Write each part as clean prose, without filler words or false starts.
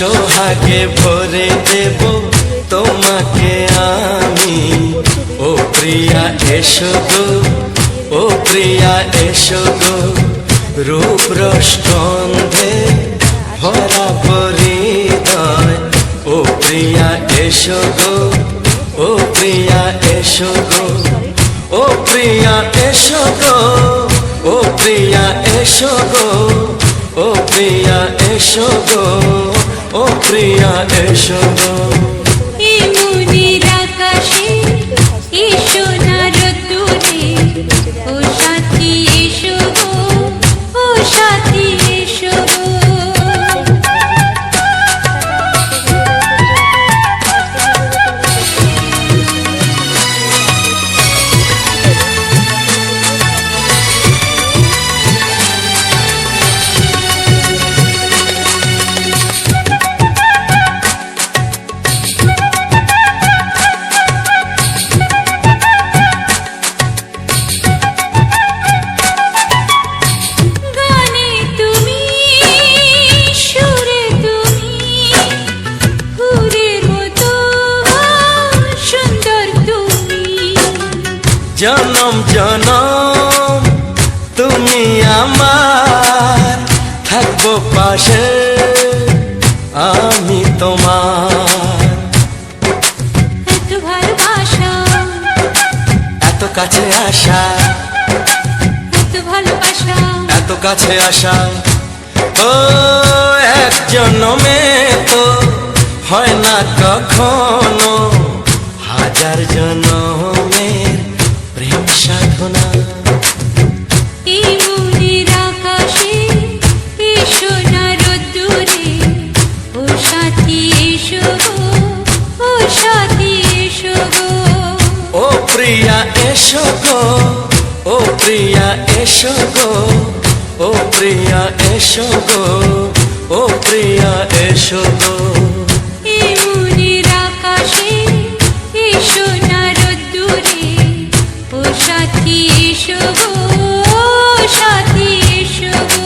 সোহাগে ভরে দেব তোমাকে আমি। ও প্রিয়া এসো গো, ও প্রিয়া এসো গো, রূপ রসগন্ধে ভরা পরিদয়। ও প্রিয়া এসো গো, ও প্রিয়া এসো গো, ও প্রিয়া এসো গো, ও প্রিয়া এসো গো, ও প্রিয়া এসো গো, ও প্রিয়া এসো গো। এই মনের আকাশে এই সোনার রোদ্দুরে, ও সাথী এসো গো, ও সাথী এসো গো। জনম জনম তুমি আমার, থাকবো পাশে আমি তোমার। এত ভালোবাসা, এত কাছে আসা, এত ভালোবাসা, এত কাছে আসা। ও এক জন্মে তো হয় না কখনো, হাজার জন্মের প্রেম সাধনা। এই মনের আকাশে এই সোনার রোদ্দুরে, ও সাথী এসো গো, ও সাথী এসো গো। ও প্রিয়া এসো গো, ও প্রিয়া এসো গো, ও প্রিয়া এসো গো, ও প্রিয়া এসো গো। এই মনের আকাশে এই সোনার রোদ্দুরে, ও সাথী এসো গো, ও সাথী এসো গো।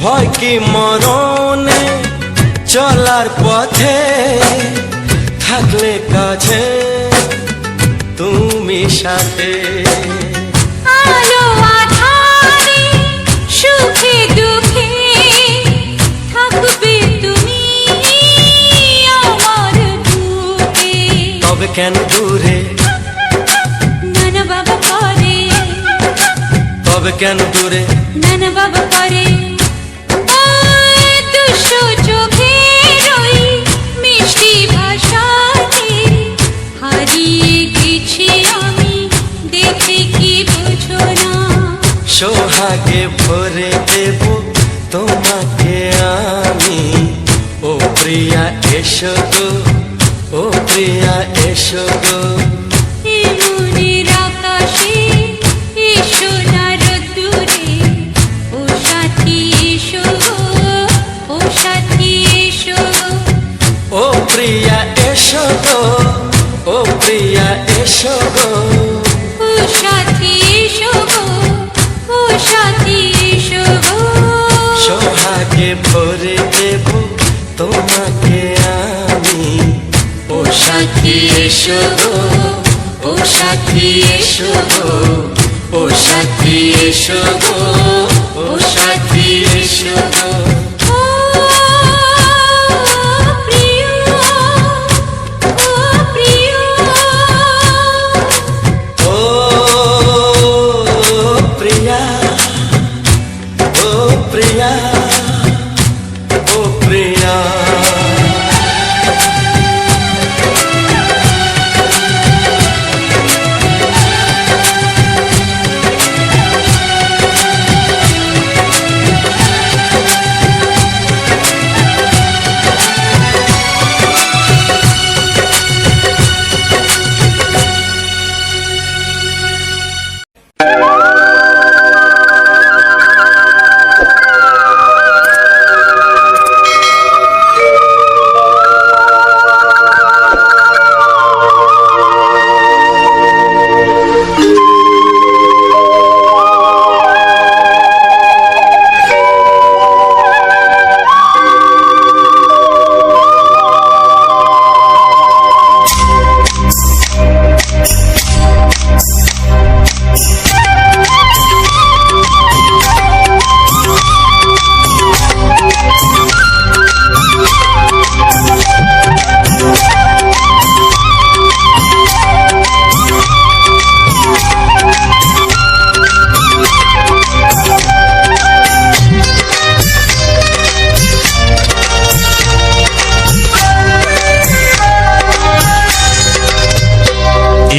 ভয় কি মরণে চলার পথে, থাকলে কাছে তুমি সাথে। আলো আঁধারে সুখে দুঃখে থাকবে তুমি আমার বুকে। তবে কেন দূরে, নানা বাবা করে, তবে কেন দূরে, নানা বাবা করে। দুশো চোখের ওই মিষ্টি ভাষাতে হারিয়ে গেছি আমি, দেখে কি বোঝো না। সোহাগে ভরে দেব তোমাকে আমি। ও প্রিয়া এসো গো, ও প্রিয়া এসো গো। এই মনের আকাশে এই সোনার রোদ্দুরে, ও সাথী এসো গো, ও সাথী এসো গো। ও প্রিয়া এসো গো, ও প্রিয়া এসো গো, ও সাথী এসো গো, ও সাথী এসো গো। সোহাগে ভরে দেব তোমাকে আমি। ও সাথী এসো গো, ও সাথী এসো গো, ও সাথী এসো গো, ও সাথী এসো গো। ও প্রিয়, ও প্রিয়, ও প্রিয়া, ও প্রিয়া, ও প্রিয়া।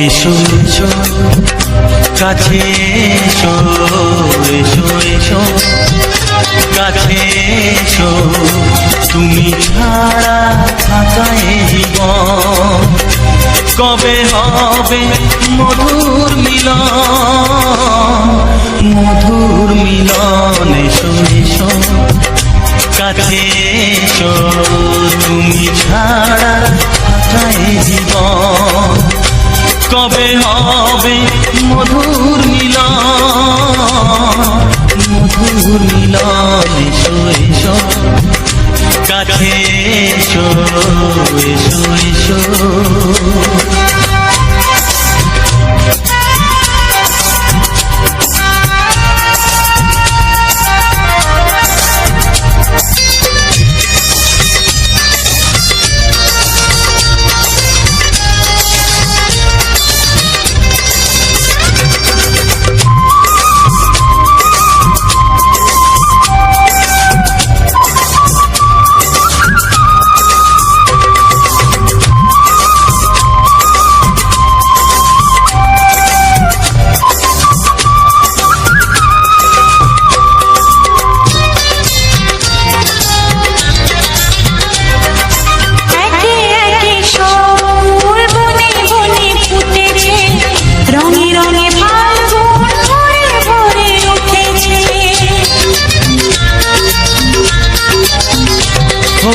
এসো এসো কাছে এসো, এসো এসো কাছে এসো, তুমি ছাড়া থাকা এ জীবন কবে হবে মধুর মিলন, মধুর মিলন। এসো এসো কাছে এসো, তুমি ছাড়া থাকা এ জীবন কবে হবে মধুর মিলন, মধুর মিলন। এসো এসো কাছে এসো, এসো এসো। একে একে সব বনে বনে ফুটেছে, রঙে রঙে ফাল্গুন ভরে ভরে উঠেছে। ও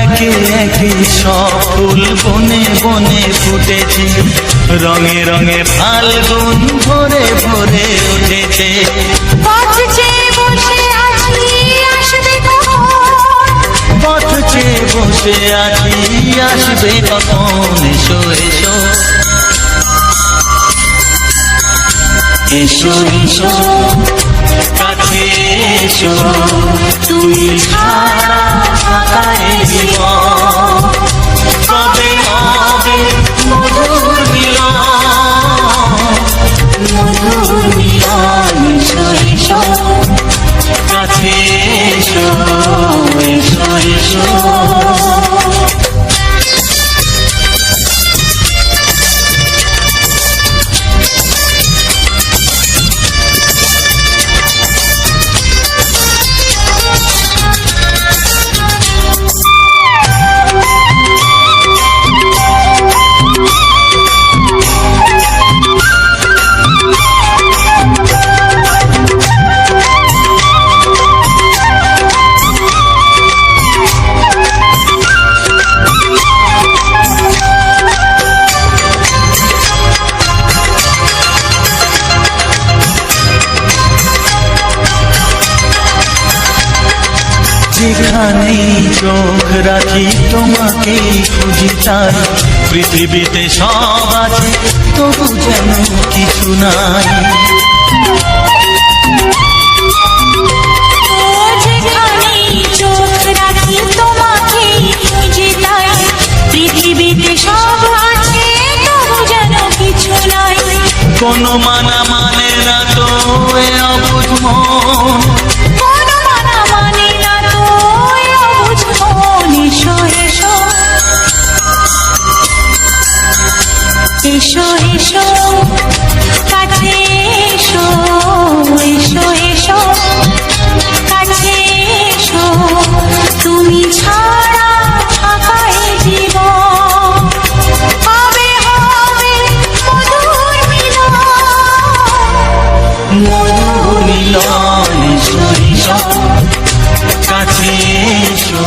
একে একে সব ফুল বনে বনে ফুটেছে, রঙে রঙে ফাল্গুন ভরে ভরে উঠেছে। পথ চেয়ে বসে আছি আসবে কখন, পথ চেয়ে বসে আছি আসবে কখন। এসো এসো এসো এসো কাছে এসো, তুমি ছাড়া থাকা এ জীবন কবে হবে মধুর মিলন, মধুর মিলন। এসো এসো কাছে এসো, এসো এসো। যেখানেই চোখ রাখি তোমাকেই খুঁজি, তাই পৃথিবীতে সব আছে তবু যেন কিছু নাই। ও যেখানেই চোখ রাখি তোমাকেই খুঁজি, তাই পৃথিবীতে সব আছে তবু যেন কিছু নাই। কোনো মানা মানে না তো এ অবুঝ মন, কোনো মানা মানে না তো এ অবুঝ মন। এসো এসো এসো এসো কাছে এসো, এসো এসো কাছে এসো, তুমি ছাড়া থাকা এ জীবন কবে হবে মধুর মিলন, মধুর মিলন। এসো এসো কাছে এসো।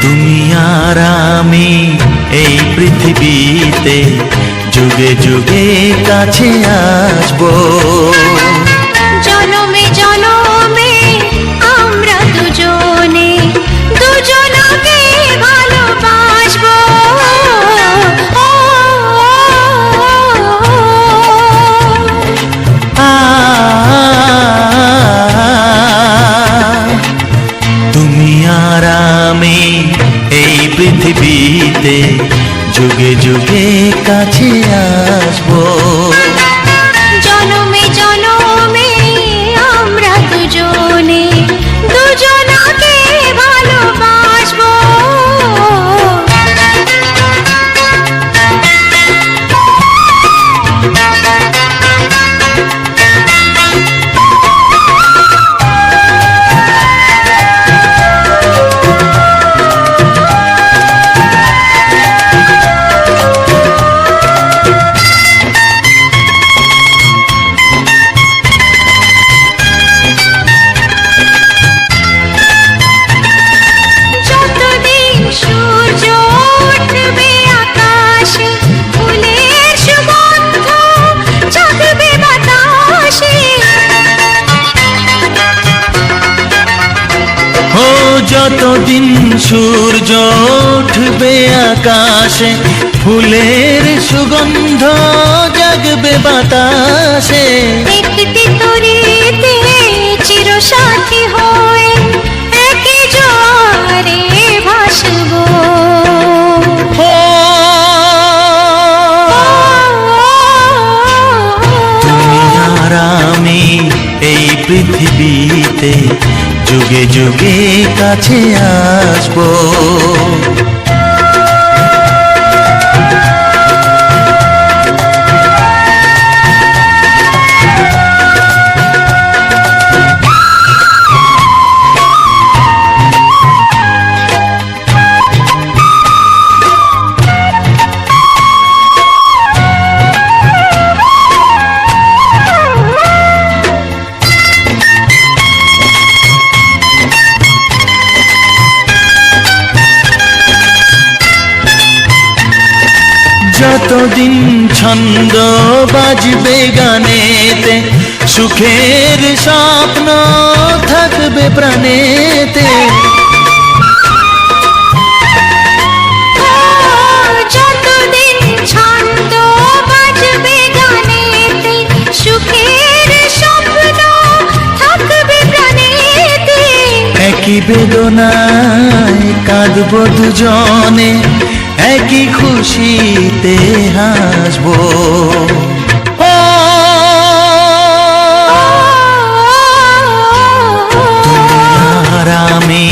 তুমি আর আমি এই পৃথিবীতে যুগে যুগে কাছে আসবো, জনমে জনমে আমরা দুজনে দুজনকে ভালোবাসবো। তুমি আর আমি এই পৃথিবীতে যুগে যুগে কাছে আসবো। জনমে জনমে আমরা দুজনে দুজনাকে ভালোবাসবো। যতদিন সূর্য উঠবে আকাশে, ফুলের সুগন্ধ জাগবে বাতাসে। একটি তরিতে চিরসাথী হয়ে একই জোয়ারে ভাসবো। তুমি আর আমি এই পৃথিবীতে যুগে যুগে কাছে আসবো। যতদিন ছন্দ বাজবে গানেতে, সুখের স্বপ্ন থাকবে প্রাণেতে। যতদিন ছন্দ বাজবে গানেতে, সুখের স্বপ্ন থাকবে প্রাণেতে। একই বেদনায় কাঁদবো দুজনে, একই খুশিতে হাসবো। তুমি আর আমি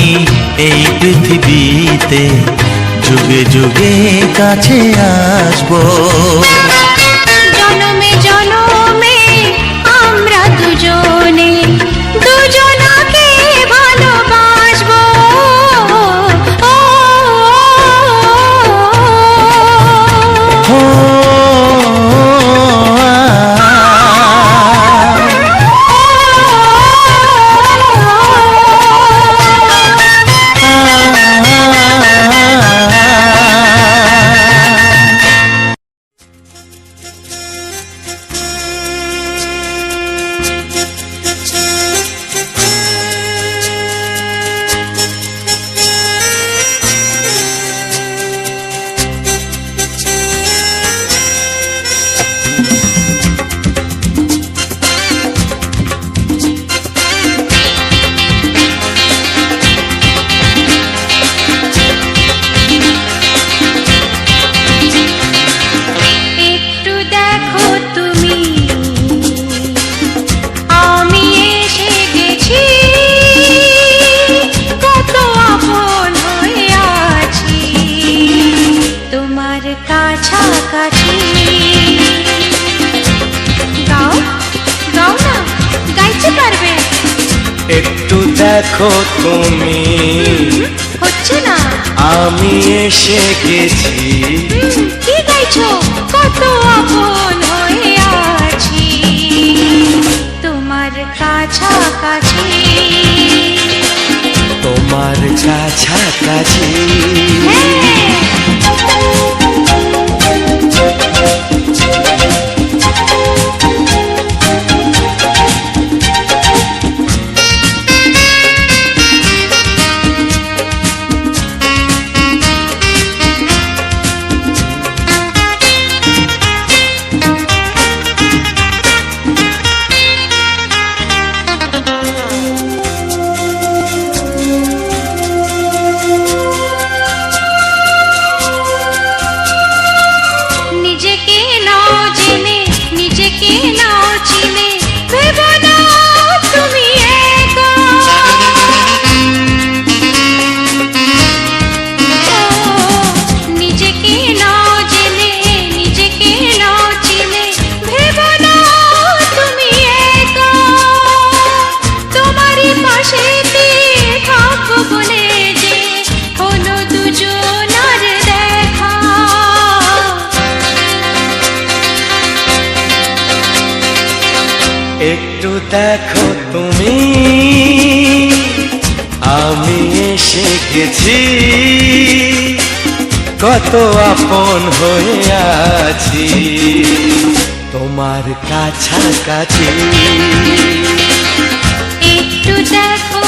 এই পৃথিবীতে যুগে যুগে কাছে আসবো। জনমে জনমে আমরা দুজনে দুজনাকে ভালোবাসবো। কাছাকাছি গাও গাও না, গাইতে পারবে? একটু দেখো তুমি, হচ্ছে না। আমি এসে গেছি। কি গাইছো? কত আপন হয়ে আছি তোমার কাছাকাছি, তোমার কাছাকাছি। দেখো তুমি আমি এসে গেছি কত আপন হয়ে আছি তোমার কাছাকাছি একটু দেখো